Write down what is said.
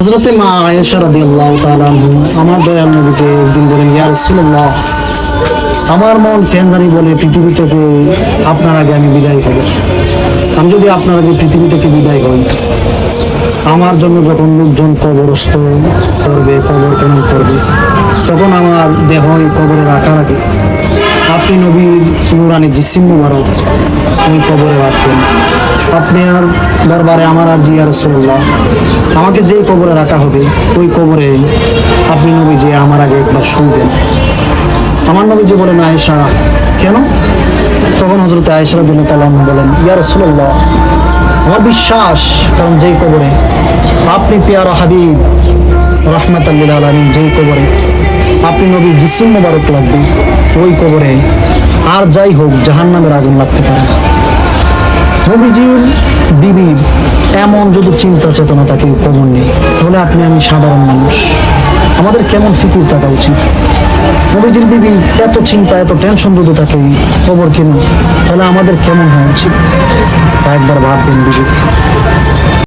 হযরতে মা আয়েশা রাদিয়াল্লাহু তাআলা আমার দয়াল নবীকে একদিন বলেন, ইয়া রাসূলুল্লাহ, আমার মন কেন জানি বলে পৃথিবী থেকে আপনার আগে আমি বিদায় হব। আমি যদি আপনার আগে পৃথিবী থেকে বিদায় হই, আমার জন্য যখন লোকজন কবরস্থ করবে, কবর খনন করবে, তখন আমার দেহ কবরে রাখার আগে আপনি নবীর নুরানি জিসিম মুবারক ওই কবরে রাখবেন। আপনি আর দরবারে আমার আর জি, ইয়া রাসূলুল্লাহ, আমাকে যেই কবরে রাখা হবে ওই কবরে আপনি নবী যে আমার আগে একবার শুনবেন। আমার নবীজি বলেন, আয়েশা কেন? তখন হযরত আয়েশা রাদিয়াল্লাহু তাআলা বলেন, ইয়া রাসূলুল্লাহ, আমার বিশ্বাস, কারণ যেই কবরে আপনি পেয়ারা হাবিব রাহমাতাল লিল আলামিন যেই কবরে আপনি নবীর জিসিম মোবারক লাগবে, ওই কবরে আর যাই হোক জাহান্নামের আগুন লাগতে পারে। নবীজির বিবির এমন যদি চিন্তা চেতনা থাকে কবর নেই, তাহলে আপনি আমি সাধারণ মানুষ, আমাদের কেমন ফিকির থাকা উচিত? নবীজির বিবি এত চিন্তা এত টেনশন যদি থাকে কবর কেন, তাহলে আমাদের কেমন হওয়া উচিত? তা একবার ভাববেন বিবি।